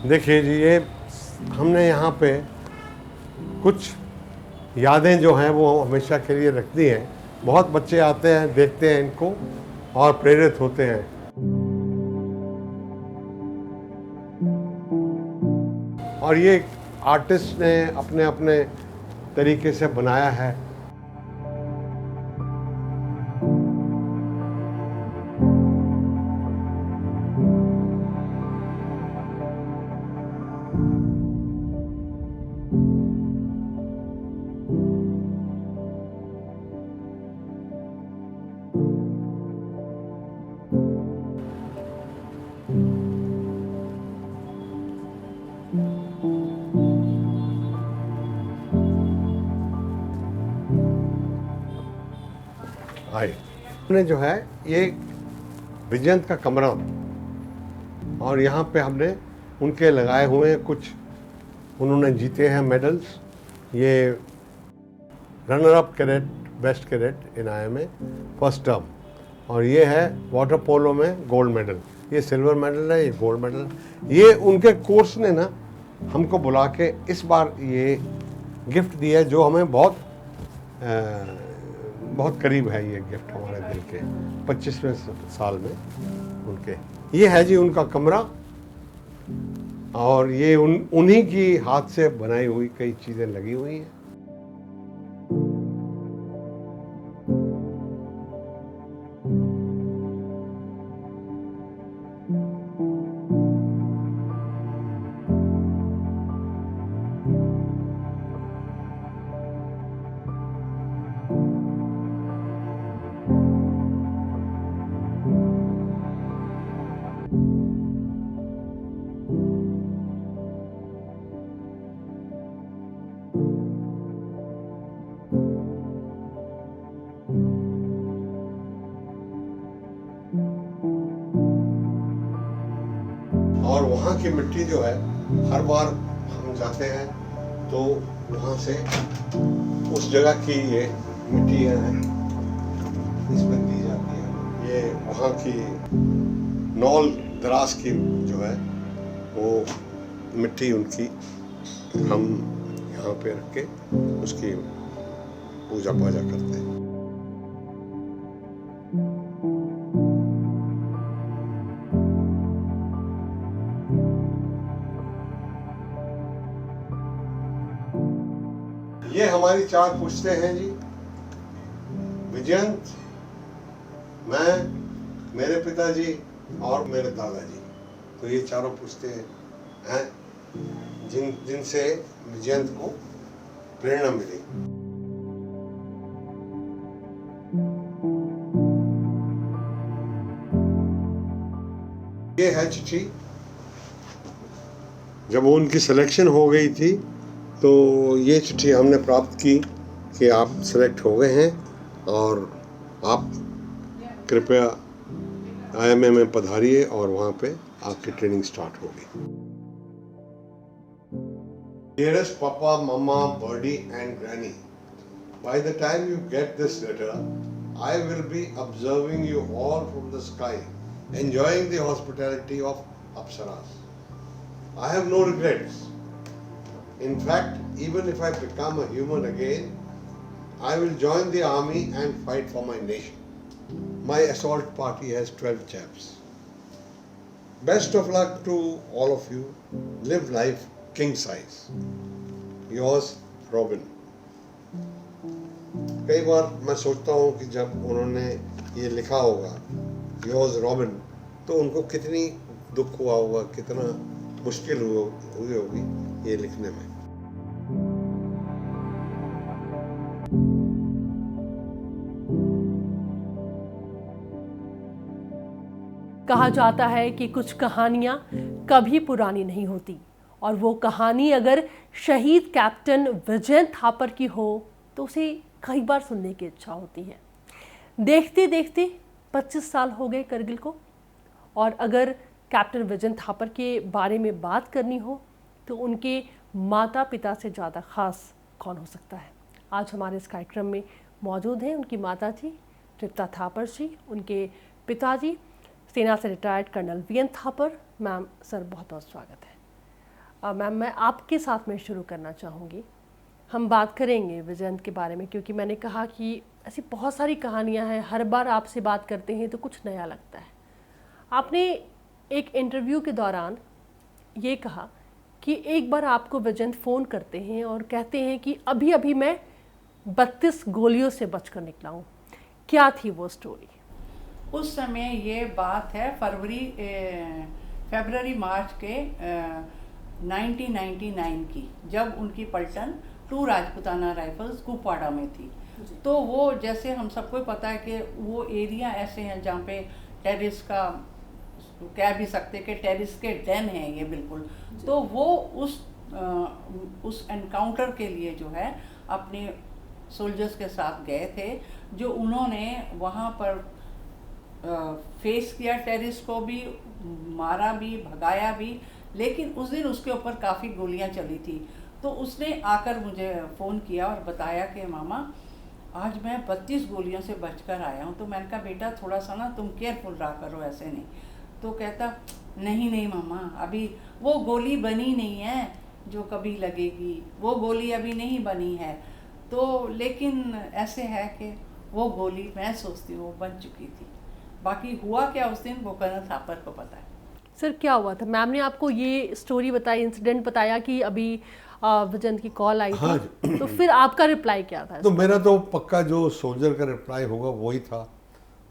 देखिए जी, ये हमने यहाँ पे कुछ यादें जो हैं वो हमेशा के लिए रख दी हैं। बहुत बच्चे आते हैं, देखते हैं इनको और प्रेरित होते हैं। और ये आर्टिस्ट ने अपने अपने तरीके से बनाया है। आए हमने जो है ये विजयंत का कमरा, और यहाँ पे हमने उनके लगाए हुए कुछ, उन्होंने जीते हैं मेडल्स। ये runner up cadet, best cadet in IMA first term, और ये है वाटर पोलो में गोल्ड मेडल। ये सिल्वर मेडल है, ये गोल्ड मेडल है। ये उनके कोर्स ने ना हमको बुला के इस बार ये गिफ्ट दिया है, जो हमें बहुत बहुत करीब है। ये गिफ्ट हमारे दिल के 25वें साल में उनके। ये है जी उनका कमरा, और ये उन्हीं की हाथ से बनाई हुई कई चीज़ें लगी हुई हैं। और वहाँ की मिट्टी जो है, हर बार हम जाते हैं तो वहाँ से उस जगह की ये मिट्टी है इसमें दी जाती है। ये वहाँ की नौल दराज की जो है वो मिट्टी उनकी हम यहाँ पे रख के उसकी पूजा पाजा करते हैं। ये हमारी 4 पुश्तें हैं जी। विजयंत, मैं, मेरे पिताजी और मेरे दादाजी, तो ये चारों पुश्तें हैं जिनसे विजयंत को प्रेरणा मिली। ये है चिट्ठी। जब वो उनकी सिलेक्शन हो गई थी तो ये चिट्ठी हमने प्राप्त की कि आप सेलेक्ट हो गए हैं और आप कृपया IMA में पधारिए और वहाँ पे आपकी ट्रेनिंग स्टार्ट होगी। Dearest Papa, Mama, Birdie and Granny, by the time you get this letter, I will be observing you all from the sky, enjoying the hospitality of Apsaras. I have no regrets. In fact, even if I become a human again, I will join the army and fight for my nation. My assault party has 12 chaps. Best of luck to all of you. Live life king size. Yours, Robin. कई बार मैं सोचता हूँ कि जब उन्होंने ये लिखा होगा Yours, Robin, तो उनको कितनी दुख हुआ होगा, कितना मुश्किल हुई होगी ये लिखने में। कहा जाता है कि कुछ कहानियां कभी पुरानी नहीं होती, और वो कहानी अगर शहीद कैप्टन विजयंत थापर की हो तो उसे कई बार सुनने की इच्छा होती है। देखते देखते 25 साल हो गए करगिल को, और अगर कैप्टन विजयंत थापर के बारे में बात करनी हो तो उनके माता पिता से ज़्यादा ख़ास कौन हो सकता है। आज हमारे इस कार्यक्रम में मौजूद हैं उनकी माता जी तृप्ता थापर जी, उनके पिताजी सेना से retired colonel V N Thapar. Ma'am, sir बहुत बहुत स्वागत है। मैम मैं आपके साथ में शुरू करना चाहूँगी। हम बात करेंगे विजयंत के बारे में, क्योंकि मैंने कहा कि ऐसी बहुत सारी कहानियाँ हैं, हर बार आपसे बात करते हैं तो कुछ नया लगता है। आपने एक इंटरव्यू के दौरान ये कहा कि एक बार आपको विजयंत फ़ोन करते हैं और कहते हैं कि अभी अभी मैं 32 गोलियों से बचकर निकला हूँ। क्या थी वो स्टोरी? उस समय ये बात है फरवरी मार्च के 1999 की, जब उनकी पलटन 2 राजपूताना राइफल्स कुपवाड़ा में थी। तो वो, जैसे हम सबको पता है कि वो एरिया ऐसे हैं जहाँ पे टेररिस्ट का, कह भी सकते कि टेररिस्ट के डेन हैं ये बिल्कुल। तो वो उस एनकाउंटर के लिए जो है अपने सोल्जर्स के साथ गए थे, जो उन्होंने वहाँ पर फेस किया, टेररिस्ट को भी मारा भी, भगाया भी, लेकिन उस दिन उसके ऊपर काफ़ी गोलियां चली थी। तो उसने आकर मुझे फ़ोन किया और बताया कि मामा आज मैं 32 गोलियों से बचकर आया हूँ। तो मैंने कहा बेटा थोड़ा सा ना तुम केयरफुल रहा करो, ऐसे नहीं। तो कहता नहीं मामा, अभी वो गोली बनी नहीं है जो कभी लगेगी, वो गोली अभी नहीं बनी है। तो लेकिन ऐसे है कि वो गोली मैं सोचती हूँ वो बन चुकी थी। बाकी हुआ क्या उस दिन वो कर्नल थापर को पता है। सर क्या हुआ था? मैम ने आपको ये स्टोरी बताई, इंसिडेंट बताया कि अभी विजयंत की कॉल आई हाँ थी, तो फिर आपका रिप्लाई क्या था? तो मेरा तो पक्का जो सोल्जर का रिप्लाई होगा वही था।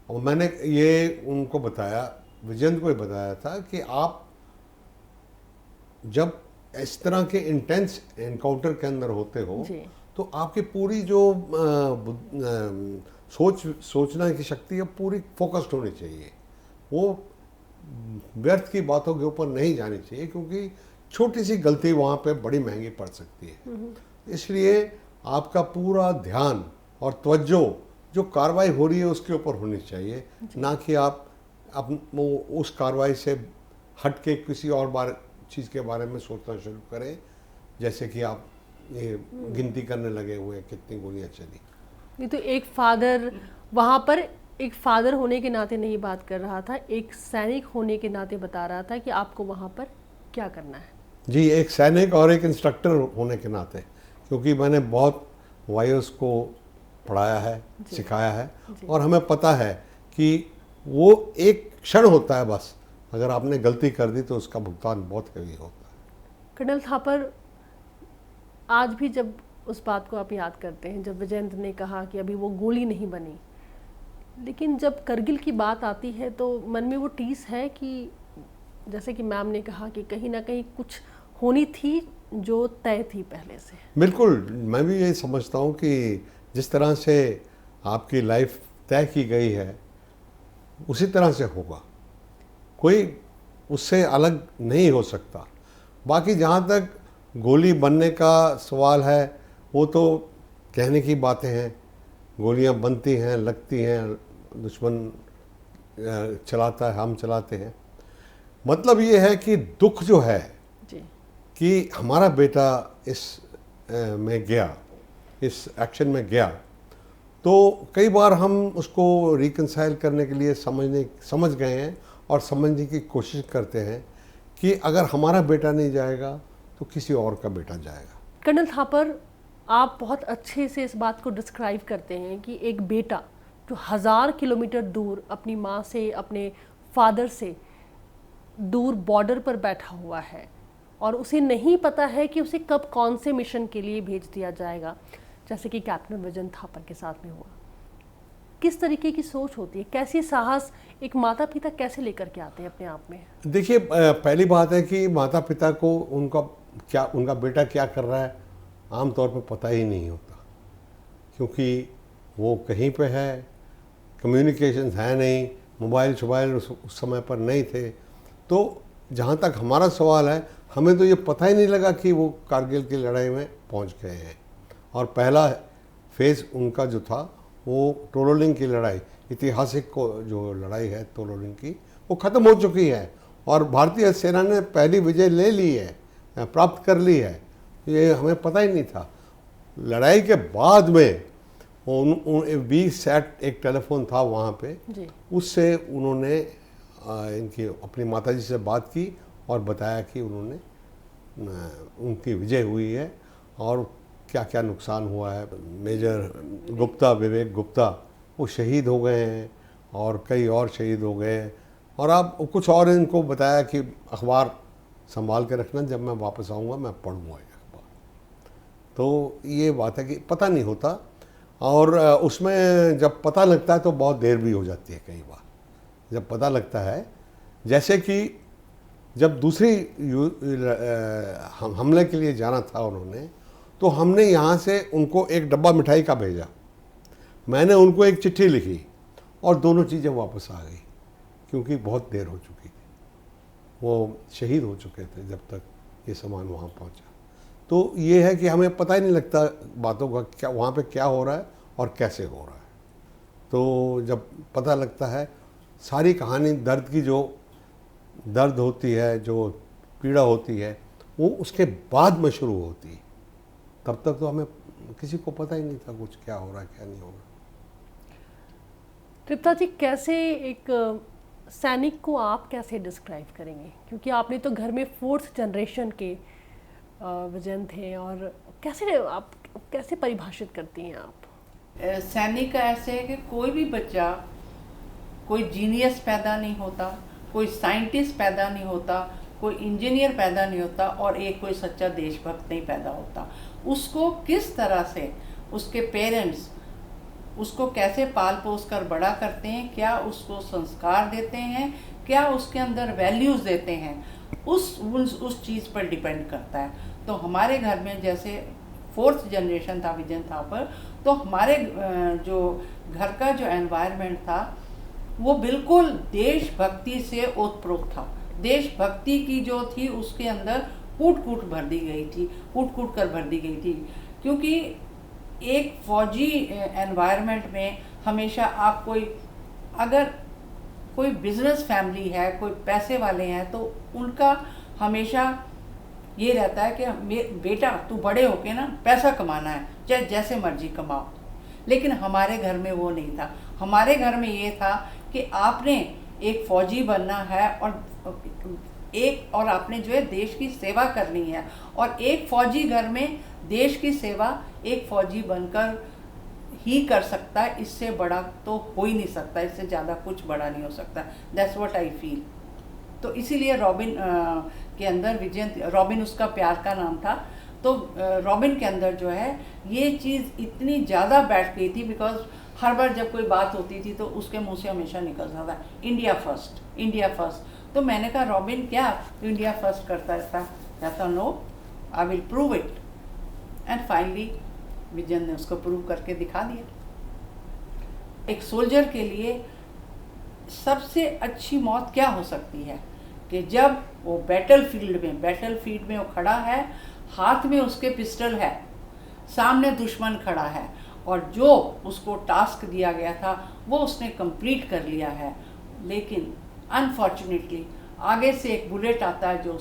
और मैंने ये उनको बताया, विजयंत को ही बताया था कि आप जब इस तरह के इंटेंस एनकाउंटर के अंदर होते हो जी। तो आपकी पूरी जो सोचना की शक्ति है पूरी फोकस्ड होनी चाहिए। वो व्यर्थ की बातों के ऊपर नहीं जानी चाहिए, क्योंकि छोटी सी गलती वहाँ पे बड़ी महंगी पड़ सकती है। इसलिए आपका पूरा ध्यान और तवज्जो जो कार्रवाई हो रही है उसके ऊपर होनी चाहिए, ना कि आप उस कार्रवाई से हट के किसी और चीज़ के बारे में सोचना शुरू करें, जैसे कि आप ये गिनती करने लगे हुए हैं कितनी गोलियां चली। ये तो एक फादर वहाँ पर, एक फादर होने के नाते नहीं बात कर रहा था, एक सैनिक होने के नाते बता रहा था कि आपको वहाँ पर क्या करना है। जी, एक सैनिक और एक इंस्ट्रक्टर होने के नाते, क्योंकि मैंने बहुत वायर्स को पढ़ाया है, सिखाया है, और हमें पता है कि वो एक क्षण होता है बस, अगर आपने गलती कर दी तो उसका भुगतान बहुत हैवी होता है। कर्नल थापर, आज भी जब उस बात को आप याद करते हैं जब विजयंत ने कहा कि अभी वो गोली नहीं बनी, लेकिन जब करगिल की बात आती है तो मन में वो टीस है कि जैसे कि मैम ने कहा कि कहीं ना कहीं कुछ होनी थी जो तय थी पहले से। बिल्कुल, मैं भी यही समझता हूँ कि जिस तरह से आपकी लाइफ तय की गई है उसी तरह से होगा, कोई उससे अलग नहीं हो सकता। बाकी जहाँ तक गोली बनने का सवाल है वो तो कहने की बातें हैं, गोलियां बनती हैं, लगती हैं, दुश्मन चलाता है, हम चलाते हैं। मतलब ये है कि दुख जो है जी। कि हमारा बेटा में गया, इस एक्शन में गया, तो कई बार हम उसको रिकंसाइल करने के लिए समझ गए हैं और समझने की कोशिश करते हैं कि अगर हमारा बेटा नहीं जाएगा तो किसी और का बेटा जाएगा। कर्नल थापर, आप बहुत अच्छे से इस बात को डिस्क्राइब करते हैं कि एक बेटा जो 1000 किलोमीटर दूर अपनी माँ से, अपने फादर से दूर बॉर्डर पर बैठा हुआ है और उसे नहीं पता है कि उसे कब कौन से मिशन के लिए भेज दिया जाएगा, जैसे कि कैप्टन विजयंत थापर के साथ में हुआ। किस तरीके की सोच होती है, कैसी साहस एक माता पिता कैसे लेकर के आते हैं अपने आप में? देखिए, पहली बात है कि माता पिता को उनका बेटा क्या कर रहा है आमतौर पर पता ही नहीं होता, क्योंकि वो कहीं पे है, कम्युनिकेशन है नहीं, मोबाइल उस समय पर नहीं थे। तो जहाँ तक हमारा सवाल है, हमें तो ये पता ही नहीं लगा कि वो कारगिल की लड़ाई में पहुँच गए हैं। और पहला फेज़ उनका जो था वो टोलोलिंग की लड़ाई, ऐतिहासिक जो लड़ाई है टोलोलिंग की, वो ख़त्म हो चुकी है और भारतीय सेना ने पहली विजय ले ली है, प्राप्त कर ली है। ये हमें पता ही नहीं था। लड़ाई के बाद में वी-सैट एक टेलीफोन था वहाँ पे, उससे उन्होंने इनकी अपनी माताजी से बात की और बताया कि उन्होंने उनकी विजय हुई है और क्या क्या नुकसान हुआ है। मेजर गुप्ता, विवेक गुप्ता, वो शहीद हो गए हैं और कई और शहीद हो गए हैं। और अब कुछ और इनको बताया कि अखबार संभाल के रखना, जब मैं वापस आऊँगा मैं पढ़ूँगा ये अखबार। तो ये बात है कि पता नहीं होता, और उसमें जब पता लगता है तो बहुत देर भी हो जाती है कई बार। जब पता लगता है, जैसे कि जब दूसरी हमले के लिए जाना था उन्होंने, तो हमने यहाँ से उनको एक डब्बा मिठाई का भेजा, मैंने उनको एक चिट्ठी लिखी और दोनों चीज़ें वापस आ गई, क्योंकि बहुत देर हो चुकी थी, वो शहीद हो चुके थे जब तक ये सामान वहाँ पहुँचा। तो ये है कि हमें पता ही नहीं लगता बातों का, क्या वहाँ पे क्या हो रहा है और कैसे हो रहा है। तो जब पता लगता है, सारी कहानी दर्द की, जो दर्द होती है, जो पीड़ा होती है, वो उसके बाद में शुरू होती है। तब तक तो हमें किसी को पता ही नहीं था कुछ क्या हो रहा है क्या नहीं हो रहा। तृप्ता जी, कैसे एक सैनिक को आप कैसे डिस्क्राइब करेंगे, क्योंकि आपने तो घर में 4th जनरेशन के विजन थे, और कैसे परिभाषित करती हैं आप? सैनिक का ऐसे है कि कोई भी बच्चा, कोई जीनियस पैदा नहीं होता, कोई साइंटिस्ट पैदा नहीं होता, कोई इंजीनियर पैदा नहीं होता, और एक कोई सच्चा देशभक्त नहीं पैदा होता। उसको किस तरह से उसके पेरेंट्स उसको कैसे पाल पोस कर बड़ा करते हैं, क्या उसको संस्कार देते हैं, क्या उसके अंदर वैल्यूज़ देते हैं, उस चीज़ पर डिपेंड करता है। तो हमारे घर में जैसे 4th जनरेशन था विजन थापर, तो हमारे जो घर का जो एनवायरनमेंट था वो बिल्कुल देशभक्ति से ओतप्रोत था। देशभक्ति की जो थी उसके अंदर कूट भर दी गई थी, कूट कर भर दी गई थी। क्योंकि एक फौजी एनवायरनमेंट में हमेशा आप अगर कोई बिजनेस फैमिली है, कोई पैसे वाले हैं, तो उनका हमेशा ये रहता है कि बेटा तू बड़े होके ना पैसा कमाना है, चाहे जैसे मर्जी कमाओ। लेकिन हमारे घर में वो नहीं था। हमारे घर में ये था कि आपने एक फौजी बनना है, और आपने जो है देश की सेवा करनी है, और एक फौजी घर में देश की सेवा एक फौजी बनकर ही कर सकता है। इससे बड़ा तो हो ही नहीं सकता, इससे ज़्यादा कुछ बड़ा नहीं हो सकता। That's what I feel. तो इसीलिए रॉबिन के अंदर रॉबिन उसका प्यार का नाम था। तो रॉबिन के अंदर जो है ये चीज़ इतनी ज़्यादा बैठ गई थी, बिकॉज हर बार जब कोई बात होती थी तो उसके मुंह से हमेशा निकलता था इंडिया फर्स्ट, इंडिया फर्स्ट। तो मैंने कहा रॉबिन क्या तू इंडिया फर्स्ट करता था? कहता no, I will prove it. And finally विजन ने उसको प्रूव करके दिखा दिया। एक सोल्जर के लिए सबसे अच्छी मौत क्या हो सकती है कि जब वो बैटलफील्ड में वो खड़ा है, हाथ में उसके पिस्टल है, सामने दुश्मन खड़ा है, और जो उसको टास्क दिया गया था वो उसने कंप्लीट कर लिया है। लेकिन अनफॉर्चुनेटली आगे से एक बुलेट आता है जो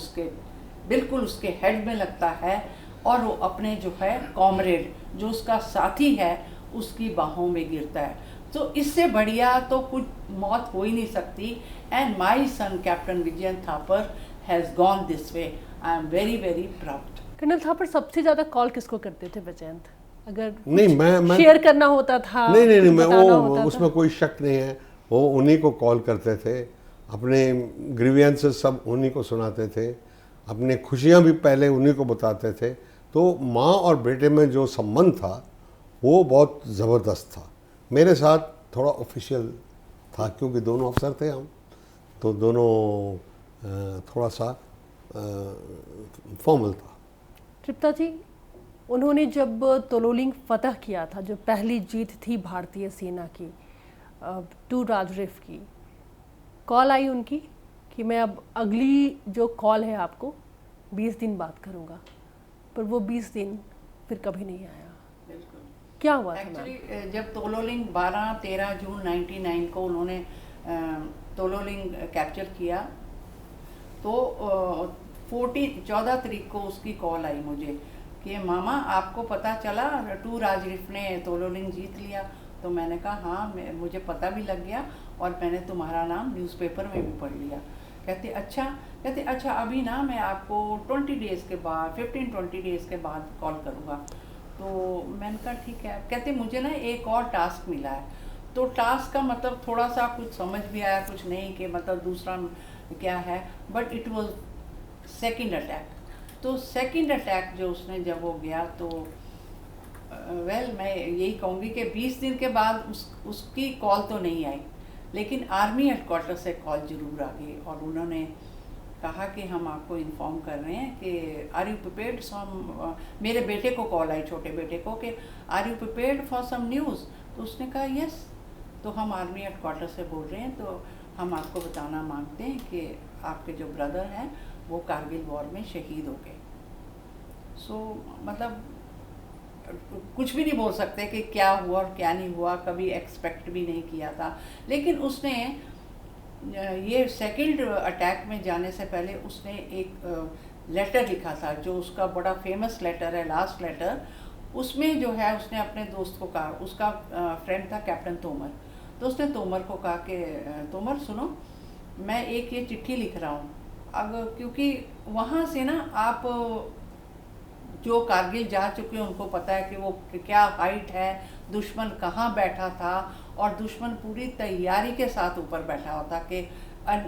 बिल्कुल उसके हेड में लगता है, और वो अपने जो है कॉमरेड, जो उसका साथी है, उसकी बाहों में गिरता है। तो इससे बढ़िया तो कुछ मौत हो ही नहीं सकती। And my son captain Vijayant Thapar has gone this way. I am very very proud. Colonel Thapar सबसे ज़्यादा कॉल किसको करते थे विजयंत? अगर नहीं, मैं शेयर करना होता था, नहीं मैं वो उसमें कोई शक नहीं है, वो उन्हीं को कॉल करते थे, अपने ग्रीवियंसेस सब उन्हीं को सुनाते थे, अपनी खुशियाँ भी पहले उन्हीं को बताते थे। तो माँ और बेटे में जो संबंध था वो बहुत ज़बरदस्त था। मेरे साथ थोड़ा ऑफिशियल था, क्योंकि दोनों अफसर थे हम, तो दोनों थोड़ा सा फॉर्मल था। तृप्ता जी, उन्होंने जब तोलोलिंग फतह किया था, जो पहली जीत थी भारतीय सेना की, 2 राजरिफ की, कॉल आई उनकी कि मैं अब अगली जो कॉल है आपको 20 दिन बात करूंगा, पर वो 20 दिन फिर कभी नहीं आया। बिल्कुल। क्या हुआ था? एक्चुअली जब तोलोलिंग 12-13 जून 1999 को उन्होंने तोलोलिंग कैप्चर किया, तो 14 तारीख को उसकी कॉल आई मुझे कि मामा आपको पता चला 2 राजरिफ ने तोलोलिंग जीत लिया? तो मैंने कहा हाँ, मुझे पता भी लग गया और मैंने तुम्हारा नाम न्यूज़पेपर में भी पढ़ लिया। कहते अच्छा अभी ना मैं आपको 20 डेज़ के बाद 15-20 डेज़ के बाद कॉल करूँगा। तो मैंने कहा ठीक है। कहते मुझे ना एक और टास्क मिला है। तो टास्क का मतलब थोड़ा सा कुछ समझ भी आया, कुछ नहीं, कि मतलब दूसरा क्या है, but it was second attack. तो सेकंड अटैक जो उसने जब हो गया तो मैं यही कहूँगी कि 20 दिन के बाद उसकी कॉल तो नहीं आई, लेकिन आर्मी हेडक्वार्टर से कॉल जरूर आ गई और उन्होंने कहा कि हम आपको इन्फॉर्म कर रहे हैं कि आर यू प्रिपेयर्ड सम, मेरे बेटे को कॉल आई, छोटे बेटे को, कि are you prepared for some news. तो उसने कहा यस। तो हम आर्मी हेडक्वार्टर से बोल रहे हैं, तो हम आपको बताना मांगते हैं कि आपके जो ब्रदर हैं वो कारगिल वॉर में शहीद हो गए। सो मतलब कुछ भी नहीं बोल सकते कि क्या हुआ और क्या नहीं हुआ, कभी एक्सपेक्ट भी नहीं किया था। लेकिन उसने ये सेकंड अटैक में जाने से पहले उसने एक लेटर लिखा था, जो उसका बड़ा फेमस लेटर है, लास्ट लेटर। उसमें जो है उसने अपने दोस्त को कहा, उसका फ्रेंड था कैप्टन तोमर, तो उसने तोमर को कहा कि तोमर सुनो, मैं एक ये चिट्ठी लिख रहा हूँ। अब क्योंकि वहाँ से ना आप जो कारगिल जा चुके हैं उनको पता है कि वो क्या हाइट है, दुश्मन कहाँ बैठा था, और दुश्मन पूरी तैयारी के साथ ऊपर बैठा हुआ था कि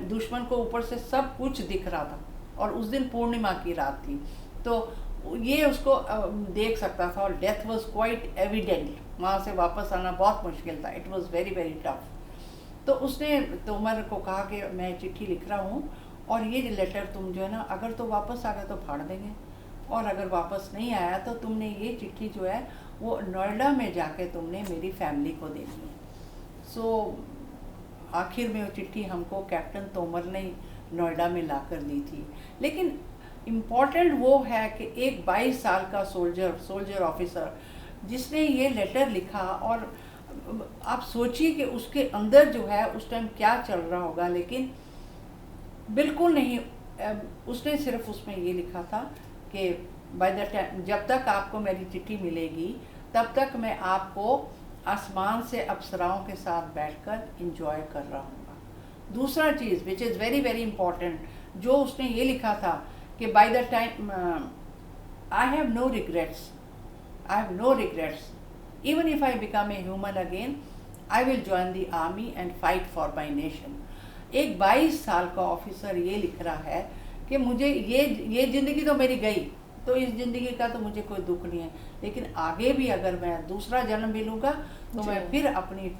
दुश्मन को ऊपर से सब कुछ दिख रहा था, और उस दिन पूर्णिमा की रात थी, तो ये उसको देख सकता था, और डेथ वाज क्वाइट एविडेंट। वहाँ से वापस आना बहुत मुश्किल था, it was very very tough. तो उसने तोमर को कहा कि मैं चिट्ठी लिख रहा हूँ, और ये लेटर तुम जो है ना, अगर तो वापस आ गए तो फाड़ देंगे, और अगर वापस नहीं आया तो तुमने ये चिट्ठी जो है वो नोएडा में जाके तुमने मेरी फैमिली को देनी है। सो आखिर में वो चिट्ठी हमको कैप्टन तोमर ने नोएडा में ला कर दी थी। लेकिन इम्पॉर्टेंट वो है कि एक 22 साल का सोल्जर ऑफिसर जिसने ये लेटर लिखा, और आप सोचिए कि उसके अंदर जो है उस टाइम क्या चल रहा होगा, लेकिन बिल्कुल नहीं। उसने सिर्फ उसमें ये लिखा था कि बाय द टाइम, जब तक आपको मेरी चिट्ठी मिलेगी तब तक मैं आपको आसमान से अप्सराओं के साथ बैठकर एंजॉय कर रहा हूँ। दूसरा चीज़ which is very very important, जो उसने ये लिखा था कि by the time I have no regrets, even if I become a human again I will join the army and fight for my nation. एक 22 साल का ऑफिसर ये लिख रहा है कि मुझे ये ज़िंदगी तो मेरी गई, तो इस ज़िंदगी का तो मुझे कोई दुख नहीं है, लेकिन आगे भी अगर मैं दूसरा जन्म भी लूँगा तो मैं फिर अपनी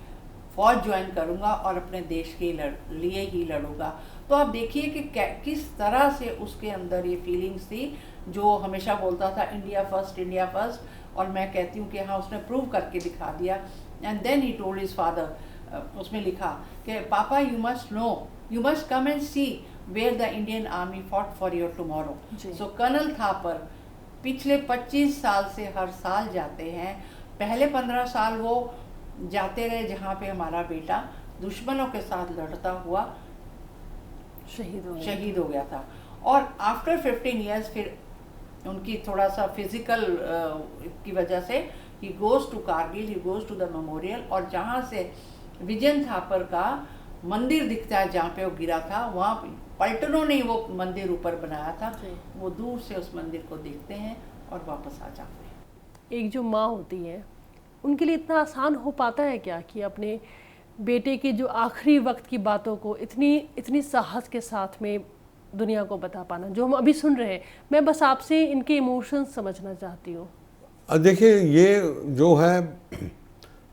फौज ज्वाइन करूँगा और अपने देश के लिए ही लड़ूंगा। तो आप देखिए कि किस तरह से उसके अंदर ये फीलिंग्स थी, जो हमेशा बोलता था इंडिया फर्स्ट, इंडिया फर्स्ट, और मैं कहती हूँ कि हाँ उसने प्रूव करके दिखा दिया। And then he told his father, उसमें लिखा कि papa you must know, you must come and see where the Indian army fought for your tomorrow. So colonel Thapar पिछले 25 साल से हर साल जाते हैं। पहले 15 साल वो जाते रहे जहाँ पे हमारा बेटा दुश्मनों के साथ लड़ता हुआ शहीद हो गया था, और आफ्टर 15 ईयर्स फिर उनकी थोड़ा सा फिजिकल की वजह से he goes to Kargil, he goes to the memorial, और जहाँ से विजय थापर का मंदिर दिखता है जहाँ पे वो गिरा था, वहाँ पलटनों ने वो मंदिर ऊपर बनाया था, वो दूर से उस मंदिर को देखते हैं और वापस आ जाते हैं। एक जो माँ होती है उनके लिए इतना आसान हो पाता है क्या कि अपने बेटे के जो आखिरी वक्त की बातों को इतनी साहस के साथ में दुनिया को बता पाना, जो हम अभी सुन रहे हैं। मैं बस आपसे इनके इमोशंस समझना चाहती हूँ। देखिए, ये जो है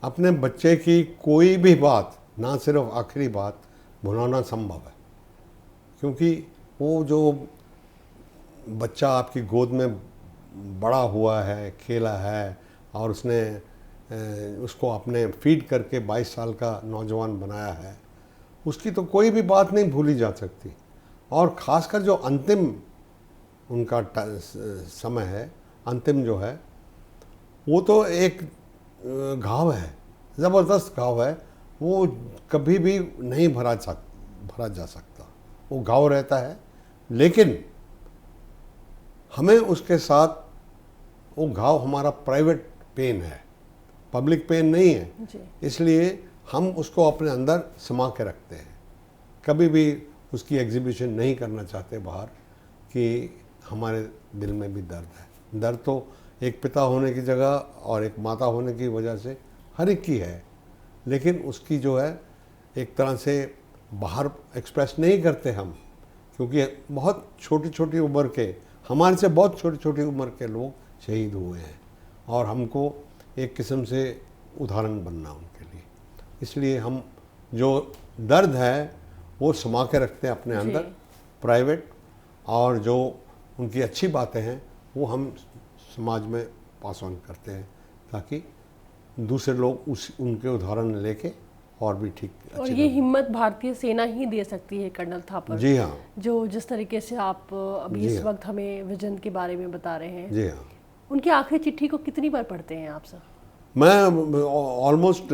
अपने बच्चे की कोई भी बात, ना सिर्फ आखिरी बात, भुलाना संभव है, क्योंकि वो जो बच्चा आपकी गोद में बड़ा हुआ है, खेला है, और उसने उसको अपने फीड करके 22 साल का नौजवान बनाया है, उसकी तो कोई भी बात नहीं भूली जा सकती। और ख़ासकर जो अंतिम उनका समय है, अंतिम जो है, वो तो एक घाव है, ज़बरदस्त घाव है, वो कभी भी नहीं भरा जा सकता, वो घाव रहता है। लेकिन हमें उसके साथ, वो घाव हमारा प्राइवेट पेन है, पब्लिक पेन नहीं है, इसलिए हम उसको अपने अंदर समा के रखते हैं। कभी भी उसकी एग्जीबिशन नहीं करना चाहते बाहर कि हमारे दिल में भी दर्द है। दर्द तो एक पिता होने की जगह और एक माता होने की वजह से हर एक की है, लेकिन उसकी जो है एक तरह से बाहर एक्सप्रेस नहीं करते हम, क्योंकि बहुत छोटी छोटी उम्र के, हमारे से बहुत छोटी छोटी उम्र के लोग शहीद हुए हैं और हमको एक किस्म से उदाहरण बनना उनके लिए। इसलिए हम जो दर्द है वो समा के रखते हैं अपने अंदर प्राइवेट, और जो उनकी अच्छी बातें हैं वो हम समाज में पास ऑन करते हैं, ताकि दूसरे लोग उनके उदाहरण लेके और भी ठीक और ये हिम्मत भारतीय सेना ही दे सकती है कर्नल थापर। जी हाँ। जो जिस तरीके से आप अभी इस वक्त हमें विजन के बारे में बता रहे हैं। जी हाँ। उनकी आखिरी चिट्ठी को कितनी बार पढ़ते हैं आप सर? मैं ऑलमोस्ट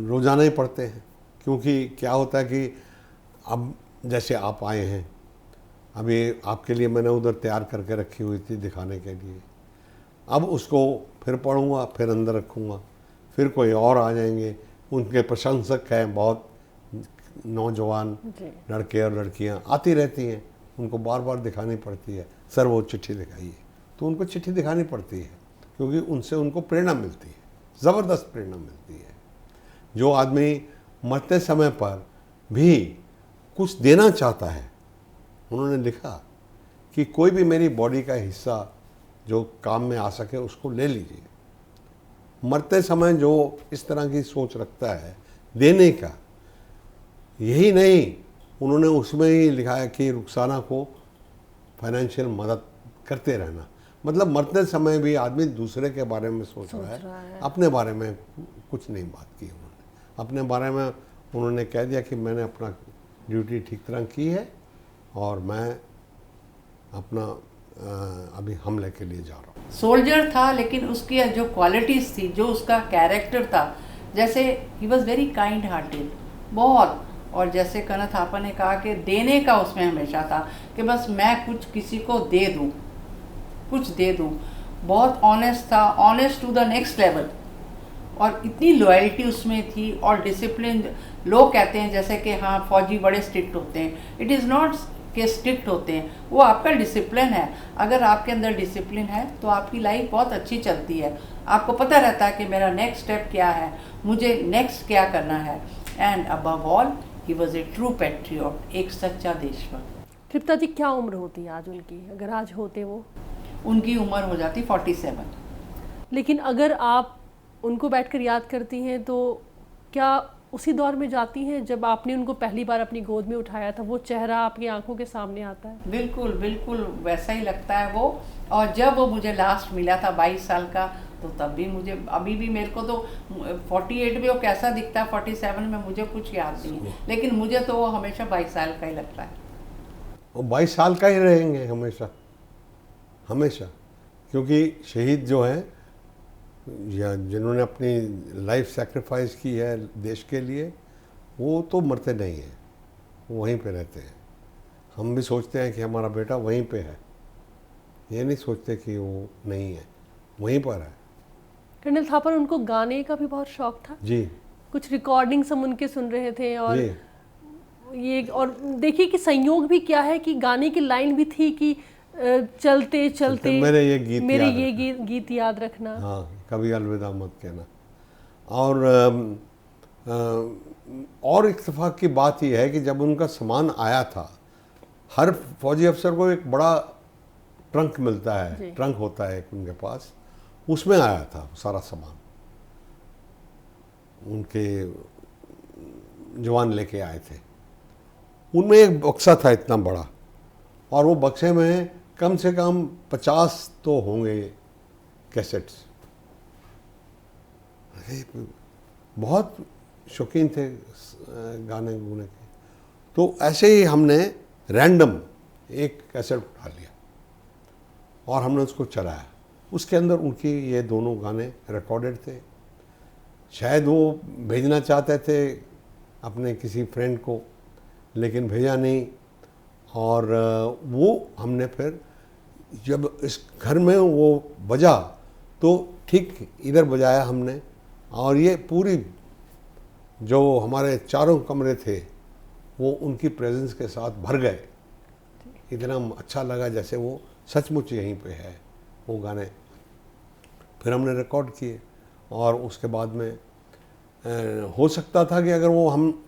रोज़ाना ही पढ़ते हैं, क्योंकि क्या होता है कि अब जैसे आप आए हैं, अभी आपके लिए मैंने उधर तैयार करके रखी हुई थी दिखाने के लिए, अब उसको फिर पढ़ूंगा, फिर अंदर रखूंगा, फिर कोई और आ जाएंगे, उनके प्रशंसक हैं बहुत, नौजवान लड़के और लड़कियां आती रहती हैं, उनको बार बार दिखानी पड़ती है, सर वो चिट्ठी दिखाइए, तो उनको चिट्ठी दिखानी पड़ती है, क्योंकि उनसे उनको प्रेरणा मिलती है, ज़बरदस्त प्रेरणा मिलती है। जो आदमी मरते समय पर भी कुछ देना चाहता है, उन्होंने लिखा कि कोई भी मेरी बॉडी का हिस्सा जो काम में आ सके उसको ले लीजिए। मरते समय जो इस तरह की सोच रखता है देने का, यही नहीं, उन्होंने उसमें ही लिखा है कि रुखसाना को फाइनेंशियल मदद करते रहना। मतलब मरते समय भी आदमी दूसरे के बारे में सोच रहा है, अपने बारे में कुछ नहीं बात की उन्होंने। अपने बारे में उन्होंने कह दिया कि मैंने अपना ड्यूटी ठीक तरह की है और मैं अपना अभी हमले के लिए जा रहा हूँ। सोल्जर था, लेकिन उसकी जो क्वालिटीज़ थी, जो उसका कैरेक्टर था, जैसे he was very kind hearted बहुत, और जैसे कर्नल थापर ने कहा कि देने का उसमें हमेशा था कि बस मैं कुछ किसी को दे दूँ, कुछ दे दूँ। बहुत ऑनेस्ट था, honest to the next level, और इतनी लॉयल्टी उसमें थी और डिसिप्लिन। लोग कहते हैं जैसे कि हाँ फौजी बड़े स्ट्रिक्ट होते हैं, इट इज़ नॉट के स्ट्रिक्ट होते हैं, वो आपका डिसिप्लिन है। अगर आपके अंदर डिसिप्लिन है तो आपकी लाइफ बहुत अच्छी चलती है, आपको पता रहता है कि मेरा नेक्स्ट स्टेप क्या है, मुझे नेक्स्ट क्या करना है। And above all he was a true patriot, एक सच्चा देशभक्त। तृप्ता जी, क्या उम्र होती है आज उनकी, अगर आज होते वो? उनकी उम्र हो जाती 47। लेकिन अगर आप उनको बैठकर याद करती हैं तो क्या उसी दौर में जाती हैं जब आपने उनको पहली बार अपनी गोद में उठाया था? वो चेहरा आपकी आंखों के सामने आता है? बिल्कुल बिल्कुल वैसा ही लगता है वो। और जब वो मुझे लास्ट मिला था 22 साल का, तो तब भी मुझे, अभी भी मेरे को तो 48 में वो कैसा दिखता है, 47 में मुझे कुछ याद नहीं है, लेकिन मुझे तो वो हमेशा 22 साल का ही लगता है। वो 22 साल का ही रहेंगे हमेशा हमेशा, क्योंकि शहीद जो हैं या जिन्होंने अपनी लाइफ सेक्रीफाइस की है देश के लिए, वो तो मरते नहीं हैं, वो वहीं पे रहते हैं। हम भी सोचते हैं कि हमारा बेटा वहीं पे है, ये नहीं सोचते कि वो नहीं है, वहीं पर है। कर्नल थापर, उनको गाने का भी बहुत शौक था जी। कुछ रिकॉर्डिंग्स हम उनके सुन रहे थे, और जी। ये, और देखिए कि संयोग भी क्या है कि गाने की लाइन भी थी कि चलते चलते मेरे ये गीत याद रखना। हाँ, कभी अलविदा मत कहना। और इत्तेफाक की बात यह है कि जब उनका सामान आया था, हर फौजी अफसर को एक बड़ा ट्रंक मिलता है, ट्रंक होता है एक उनके पास, उसमें आया था सारा सामान, उनके जवान लेके आए थे। उनमें एक बक्सा था इतना बड़ा, और वो बक्से में कम से कम 50 तो होंगे कैसेट्स। बहुत शौकीन थे गाने गुने के। तो ऐसे ही हमने रैंडम एक कैसेट उठा लिया और हमने उसको चलाया। उसके अंदर उनकी ये दोनों गाने रिकॉर्डेड थे। शायद वो भेजना चाहते थे अपने किसी फ्रेंड को, लेकिन भेजा नहीं। और वो हमने फिर जब इस घर में वो बजा तो ठीक इधर बजाया हमने, और ये पूरी जो हमारे चारों कमरे थे वो उनकी प्रेजेंस के साथ भर गए। इतना अच्छा लगा जैसे वो सचमुच यहीं पे है वो गाने। फिर हमने रिकॉर्ड किए और उसके बाद में हो सकता था कि अगर वो हम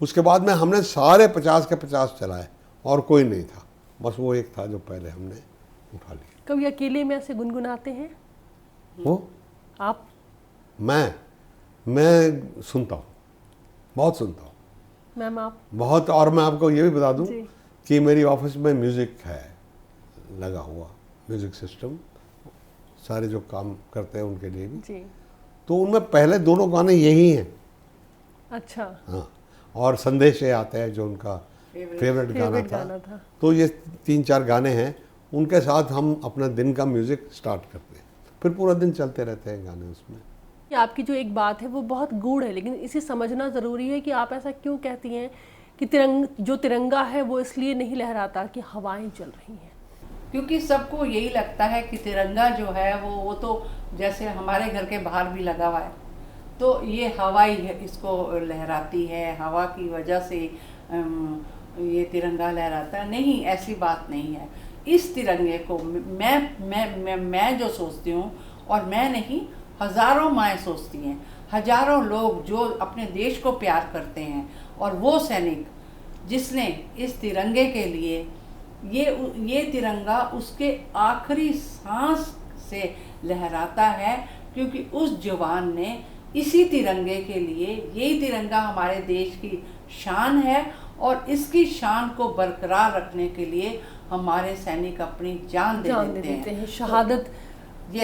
उसके बाद में हमने सारे 50 के 50 चलाए और कोई नहीं था, बस वो एक था जो पहले हमने उठा लिया। कभी अकेले में ऐसे गुनगुनाते हैं वो आप? मैं सुनता हूँ, बहुत सुनता हूँ मैम आप? बहुत। और मैं आपको ये भी बता दूँ जी। कि मेरी ऑफिस में म्यूज़िक है लगा हुआ, म्यूज़िक सिस्टम, सारे जो काम करते हैं उनके लिए भी। जी। तो उनमें पहले दोनों गाने यही हैं। अच्छा। हाँ, और संदेश ये आते हैं जो उनका फेवरेट गाना था। तो ये 3-4 गाने हैं, उनके साथ हम अपना दिन का म्यूज़िक स्टार्ट करते हैं, फिर पूरा दिन चलते रहते हैं गाने उसमें। ये आपकी जो एक बात है वो बहुत गूढ़ है, लेकिन इसे समझना ज़रूरी है कि आप ऐसा क्यों कहती हैं कि जो तिरंगा है वो इसलिए नहीं लहराता कि हवाएं चल रही हैं। क्योंकि सबको यही लगता है कि तिरंगा जो है वो तो जैसे हमारे घर के बाहर भी लगा हुआ है, तो ये हवा ही इसको लहराती है, हवा की वजह से ये तिरंगा लहराता है। नहीं, ऐसी बात नहीं है। इस तिरंगे को मैं जो सोचती हूँ, और मैं नहीं, हज़ारों माएँ सोचती हैं, हज़ारों लोग जो अपने देश को प्यार करते हैं, और वो सैनिक जिसने इस तिरंगे के लिए ये तिरंगा उसके आखिरी सांस से लहराता है, क्योंकि उस जवान ने इसी तिरंगे के लिए, यही तिरंगा हमारे देश की शान है, और इसकी शान को बरकरार रखने के लिए हमारे सैनिक अपनी जान दे देते हैं। शहादत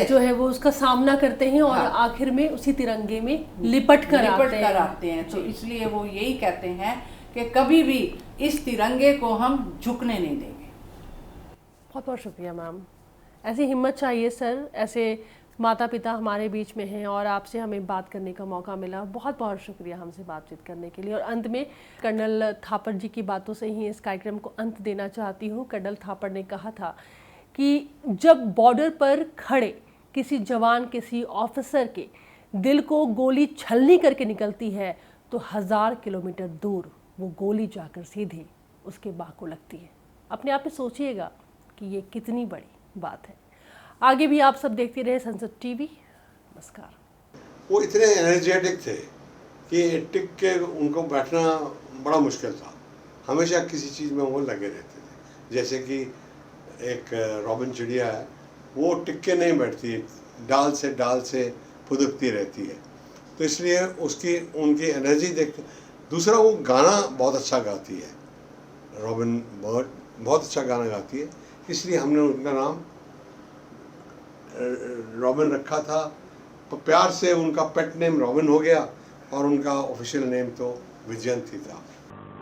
जो है वो उसका सामना करते हैं और आखिर में उसी तिरंगे में लिपट कर आते हैं। तो इसलिए वो यही कहते हैं कि कभी भी इस तिरंगे को हम झुकने नहीं देंगे। बहुत बहुत शुक्रिया मैम, ऐसी हिम्मत चाहिए सर, ऐसे माता पिता हमारे बीच में हैं और आपसे हमें बात करने का मौका मिला। बहुत बहुत शुक्रिया हमसे बातचीत करने के लिए। और अंत में कर्नल थापड़ जी की बातों से ही इस कार्यक्रम को अंत देना चाहती हूँ। कर्नल थापड़ ने कहा था कि जब बॉर्डर पर खड़े किसी जवान, किसी ऑफिसर के दिल को गोली छलनी करके निकलती है तो 1000 किलोमीटर दूर वो गोली जाकर सीधे उसके बाह को लगती है। अपने आप में सोचिएगा कि ये कितनी बड़ी बात है। आगे भी आप सब देखते रहे संसद टीवी। नमस्कार। वो इतने एनर्जेटिक थे कि टिक के उनको बैठना बड़ा मुश्किल था, हमेशा किसी चीज़ में वो लगे रहते थे। जैसे कि एक रॉबिन चिड़िया है, वो टिक के नहीं बैठती, डाल से फुदकती रहती है, तो इसलिए उनकी एनर्जी देखते। दूसरा, वो गाना बहुत अच्छा गाती है, रॉबिन बर्ड बहुत अच्छा गाना गाती है, इसलिए हमने उनका नाम रॉबिन रखा था। प्यार से उनका पेट नेम रॉबिन हो गया और उनका ऑफिशियल नेम तो विजयंती था।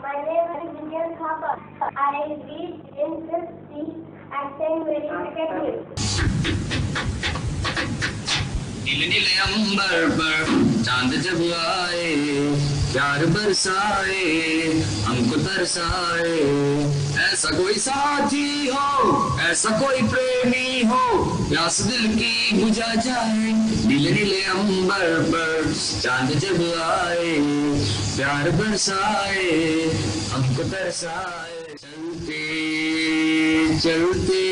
My name is Vijayan Thapa. I read in 5th C at St. Mary's Academy. नीले नीले अंबर पर चांद जब आए, प्यार बरसाए, हमको तरसाए। ऐसा कोई साथी हो, ऐसा कोई प्रेमी हो, प्यास दिल की बुझा जाए। नीले नीले अंबर पर चांद जब आए, प्यार बरसाए, हमको तरसाए। चलते चलते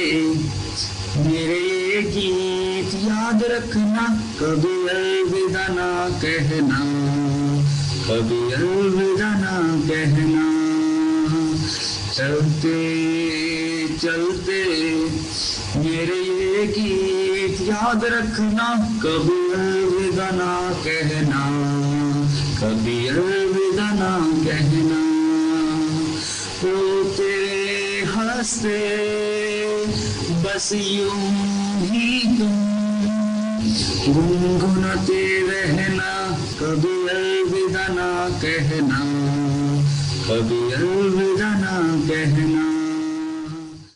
मेरे ये गीत याद रखना, कभी अलविदा ना कहना, कभी अलविदा ना कहना। चलते चलते मेरे ये गीत याद रखना, कभी अलविदा ना कहना, कभी अलविदा ना कहना। रोते हंसते बस यूं ही तुम गुनगुनाते रहना, कभी अलविदा ना कहना, कभी अलविदा